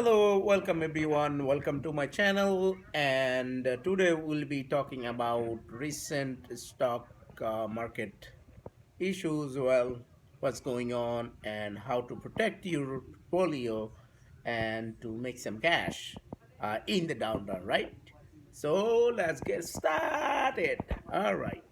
Hello, welcome everyone. Welcome to my channel. And today we'll be talking about recent stock market issues. Well, what's going on and how to protect your portfolio and to make some cash in the downturn, right? So let's get started. All right.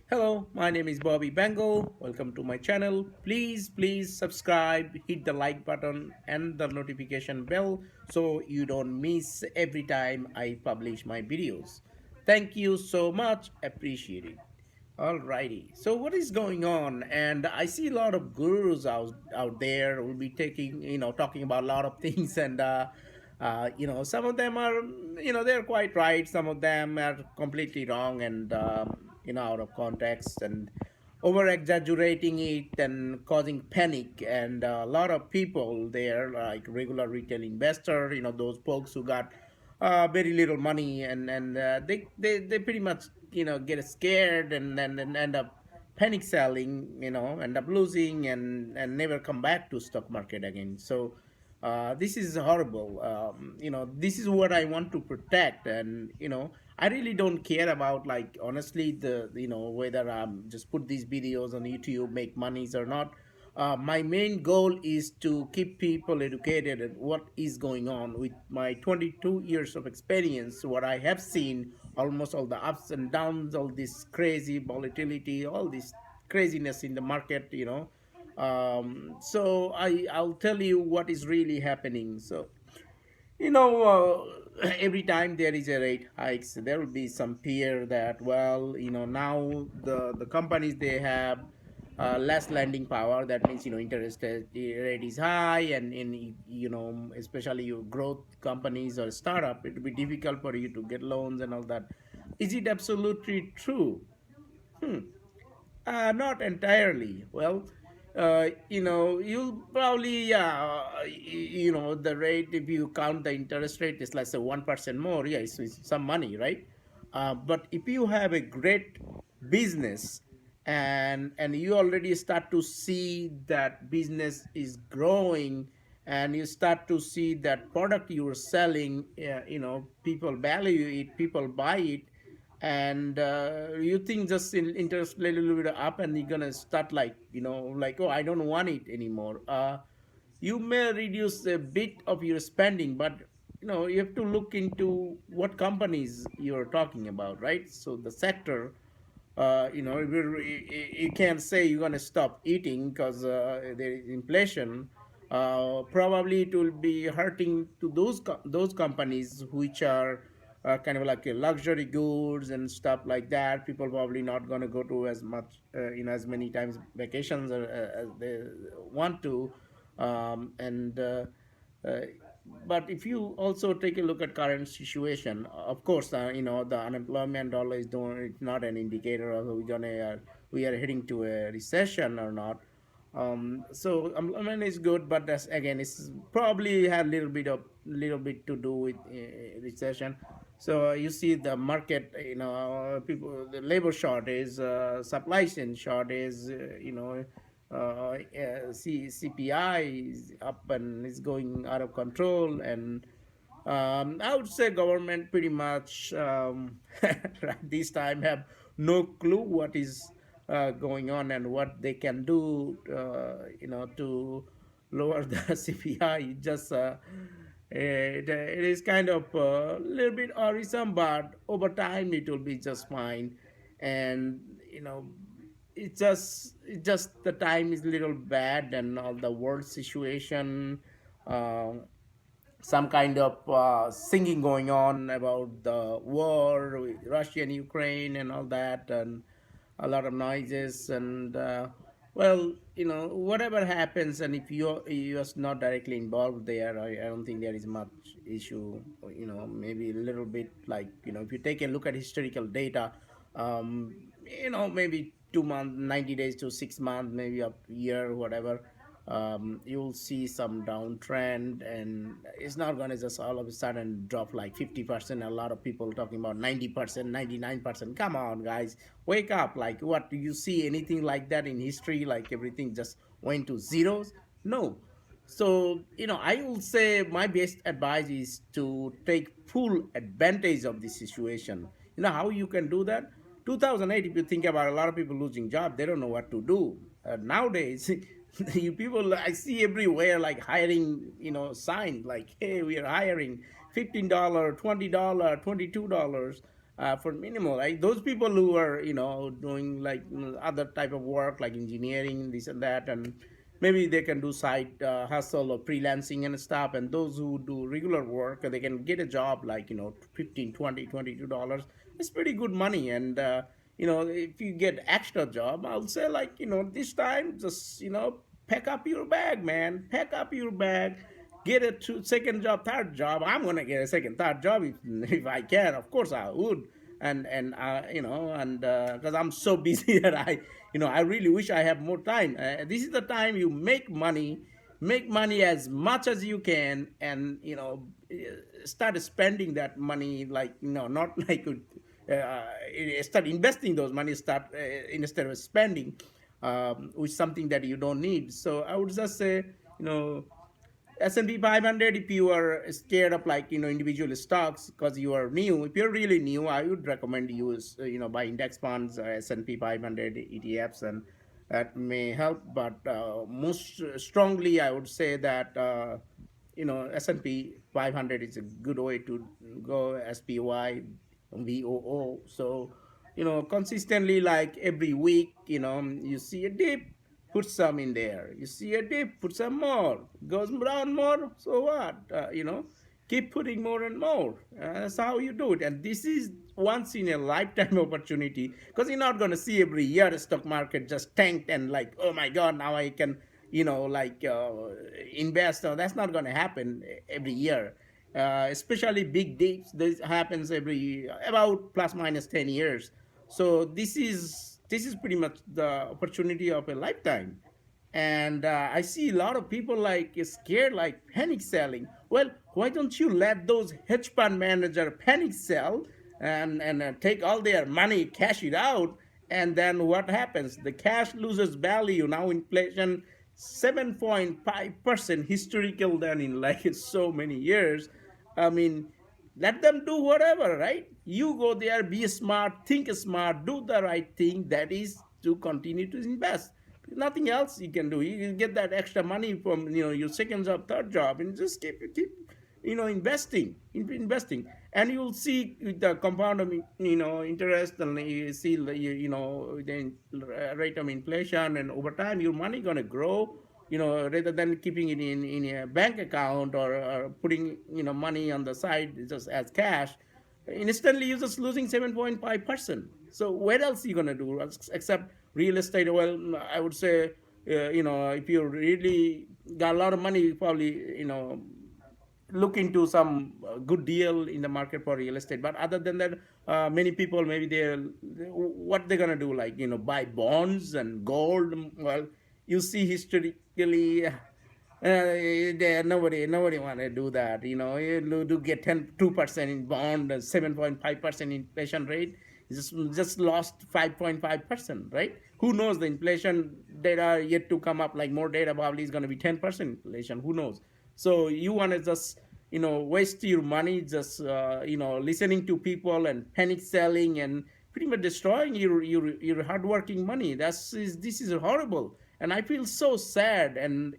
Hello, my name is Bobby Bengal. Welcome to my channel. Please subscribe, hit the like button and the notification bell so you don't miss every time I publish my videos. Thank you so much. Appreciate it. Alrighty. So what is going on? And I see a lot of gurus out there will be taking, talking about a lot of things and some of them are, they're quite right. Some of them are completely wrong and out of context and over exaggerating it and causing panic. And a lot of people there, like regular retail investor, those folks who got very little money and they pretty much get scared and end up panic selling, end up losing and never come back to stock market again. So this is horrible. This is what I want to protect, and I really don't care about, like, honestly, the whether I'm just put these videos on YouTube, make monies or not. My main goal is to keep people educated at what is going on. With my 22 years of experience, what I have seen, almost all the ups and downs, all this crazy volatility, all this craziness in the market, so I'll tell you what is really happening. So every time there is a rate hikes, there will be some fear that, well, now the companies, they have less lending power. That means, interest rate is high, and in especially your growth companies or startup, it will be difficult for you to get loans and all that. Is it absolutely true? Hmm. Not entirely. Well, you'll probably, the rate, if you count the interest rate, is like say 1% more. Yeah, it's some money, right? But if you have a great business and you already start to see that business is growing, and you start to see that product you are selling, people value it, people buy it, and you think just in interest a little bit up, and you're gonna start, like, like, oh, I don't want it anymore. You may reduce a bit of your spending, but you have to look into what companies you're talking about, right? So the sector, you can't say you're gonna stop eating because there is inflation. Probably it will be hurting to those companies which are kind of like luxury goods and stuff like that. People probably not gonna go to as much, as many times vacations as they want to, and uh, but if you also take a look at current situation, of course, the unemployment dollar is doing, it's not an indicator of we are heading to a recession or not. So employment is good, but that's, again, it's probably had little bit to do with recession. So you see the market, people, the labor shortage, supply chain shortage, CPI is up and is going out of control, and I would say government pretty much right this time have no clue what is going on and what they can do, to lower the CPI. Just it is kind of a little bit worrisome, but over time it will be just fine. And it's just the time is a little bad, and all the world situation, uh, some kind of singing going on about the war with Russia and Ukraine and all that, and a lot of noises. And well, whatever happens, and if you are not directly involved there, I don't think there is much issue. Maybe a little bit, like, if you take a look at historical data, maybe 2 months, 90 days to 6 months, maybe a year, whatever, you'll see some downtrend, and it's not going to just all of a sudden drop like 50%. A lot of people talking about 90%, 99%. Come on, guys, wake up. Like, what, do you see anything like that in history, like everything just went to zeros? No. So, I will say my best advice is to take full advantage of this situation. You know how you can do that? 2008, if you think about a lot of people losing job, they don't know what to do. Nowadays, you people I see everywhere like hiring, sign like, hey, we are hiring $15, $20, $22 for minimal. Right? Those people who are, doing like other type of work like engineering, this and that, and maybe they can do side hustle or freelancing and stuff, and those who do regular work, they can get a job like 15, 20, $22. It's pretty good money. And if you get extra job, I'll say like, this time just pack up your bag, man, pack up your bag, get a second job, third job. I'm gonna get a second, third job if I can. Of course, I would. And and because I'm so busy that I really wish I have more time. This is the time you make money as much as you can, and start spending that money, like not like start investing those money, start instead of spending with something that you don't need. So I would just say, you know S&P 500, if you are scared of like individual stocks because you are new, if you're really new, I would recommend use buy index funds, S&P 500 ETFs, and that may help. But most strongly, I would say that S&P 500 is a good way to go. SPY, VOO. So consistently, like every week, you see a dip, put some in there. You see a dip, put some more. Goes down more, so what? Keep putting more and more. That's how you do it. And this is once in a lifetime opportunity, because you're not going to see every year the stock market just tanked and like, oh my God, now I can, invest. So that's not going to happen every year. Especially big dips, this happens every about plus minus 10 years. So this is pretty much the opportunity of a lifetime. And I see a lot of people like scared, like panic selling. Well, why don't you let those hedge fund manager panic sell and take all their money, cash it out, and then what happens? The cash loses value. Now inflation 7.5% historical than in like so many years. I mean, let them do whatever, right? You go there, be smart, think smart, do the right thing. That is to continue to invest. Nothing else you can do. You get that extra money from your second job, third job, and just keep investing, and you'll see with the compound of interest, and you see the rate of inflation, and over time your money gonna grow. Rather than keeping it in a bank account, or putting money on the side just as cash, instantly you're just losing 7.5%. So what else are you gonna do except real estate? Well, I would say, if you really got a lot of money, you probably look into some good deal in the market for real estate. But other than that, many people, maybe what they're gonna do, like buy bonds and gold. Well, you see historically, nobody want to do that. You do get 2% in bond, 7.5% inflation rate. Just lost 5.5%, right? Who knows? The inflation data yet to come up. Like more data probably is going to be 10% inflation. Who knows? So you want to just waste your money just listening to people and panic selling and pretty much destroying your hardworking money. This is horrible, and I feel so sad. And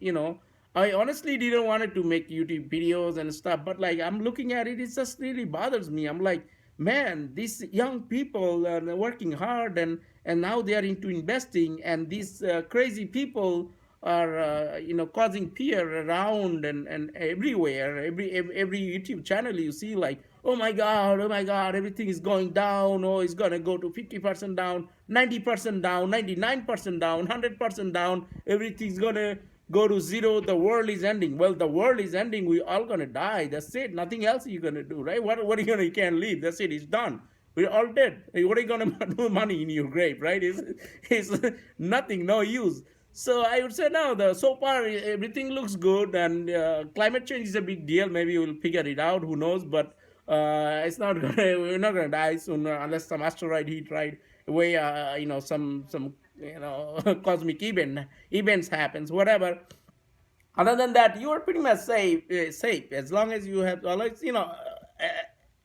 I honestly didn't want to make YouTube videos and stuff, but like I'm looking at it, it just really bothers me. I'm like, man, these young people are working hard, and now they are into investing, and these crazy people are causing fear around and everywhere. Every YouTube channel you see, like, oh my god, everything is going down. Oh, it's gonna go to 50% down, 90% down, 99% down, 100% down. Everything's gonna go to zero. The world is ending. Well, the world is ending. We all gonna die. That's it. Nothing else you're gonna do, right? What are you gonna? You can't leave. That's it. It's done. We're all dead. What are you gonna do? Money in your grave, right? It's nothing. No use. So I would say now, so far everything looks good, and climate change is a big deal. Maybe we'll figure it out. Who knows? But it's not gonna. We're not gonna die soon unless some asteroid hit right away. Some cosmic events happens. Whatever. Other than that, you are pretty much safe as long as you have always,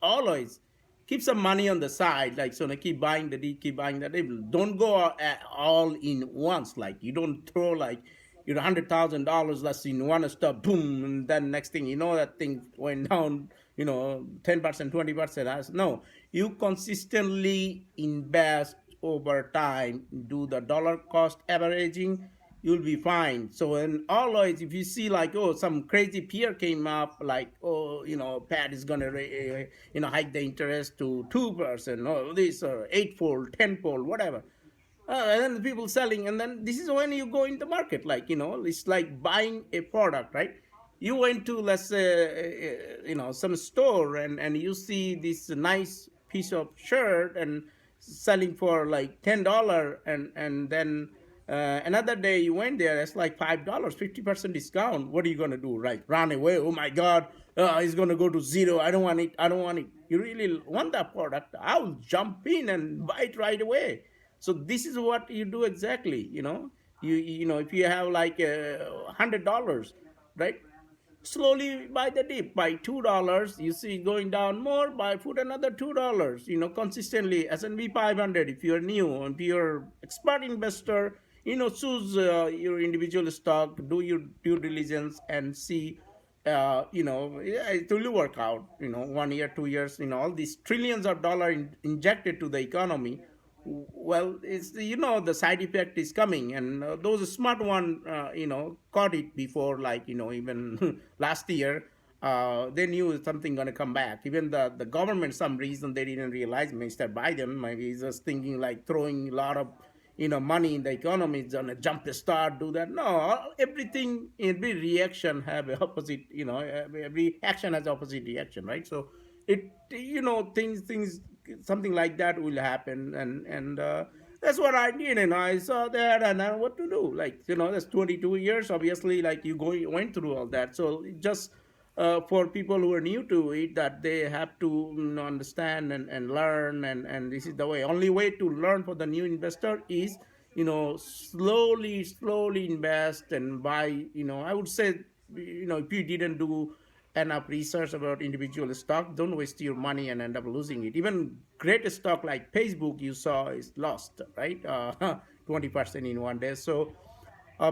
always keep some money on the side. Like, so, keep buying the dip, keep buying the dip. Don't go all in once. Like, you don't throw like your $100,000 less in one stop, boom, and then next thing you know, that thing went down, 10%, 20%. No, you consistently invest over time, do the dollar cost averaging, you'll be fine. So, and always, if you see like, oh, some crazy peer came up, like, oh, Pat is gonna hike the interest to 2%, or this, or eightfold, tenfold, whatever. And then people selling, and then this is when you go in the market. Like, it's like buying a product, right? You went to, let's say, some store, and you see this nice piece of shirt and selling for like $10, and then another day you went there, it's like $5, 50% discount. What are you gonna do? Right? Run away? Oh my God, it's gonna go to zero. I don't want it. I don't want it. You really want that product? I'll jump in and buy it right away. So this is what you do exactly. If you have like $100, right? Slowly buy the dip by $2. You see it going down more, buy put another $2. Consistently S&P 500. If you're new, if you're expert investor, choose your individual stock, do your due diligence, and see. Yeah, it will work out. 1 year, 2 years. All these trillions of dollars injected to the economy. Well, it's, the side effect is coming, and those smart one, caught it before, like, even last year. They knew something gonna come back. Even the government, some reason they didn't realize. Mr. Biden maybe is just thinking like throwing a lot of money in the economy is gonna jump the start, do that. No, everything, every reaction have a opposite. Every action has opposite reaction, right? So it, things something like that will happen, and that's what I did, and I saw that, and I what to do. Like, that's 22 years, obviously, like went through all that. So it just, for people who are new to it, that they have to, understand and learn, and this is the way. Only way to learn for the new investor is, slowly invest and buy. I would say, if you didn't do enough research about individual stock, don't waste your money and end up losing it. Even great stock like Facebook, you saw, is lost, right? 20% in 1 day. So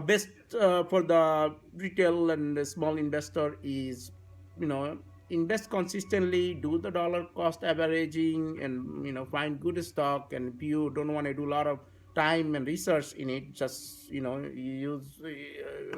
best for the retail and the small investor is, you know invest consistently, do the dollar cost averaging, and find good stock. And if you don't want to do a lot of time and research in it, just use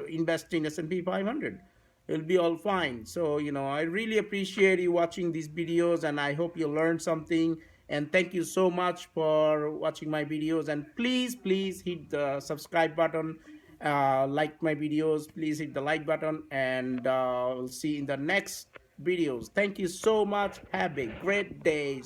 invest in S&P 500. It'll be all fine. So, I really appreciate you watching these videos, and I hope you learned something. And thank you so much for watching my videos. And please hit the subscribe button, like my videos. Please hit the like button, and we'll see you in the next videos. Thank you so much. Have a great day.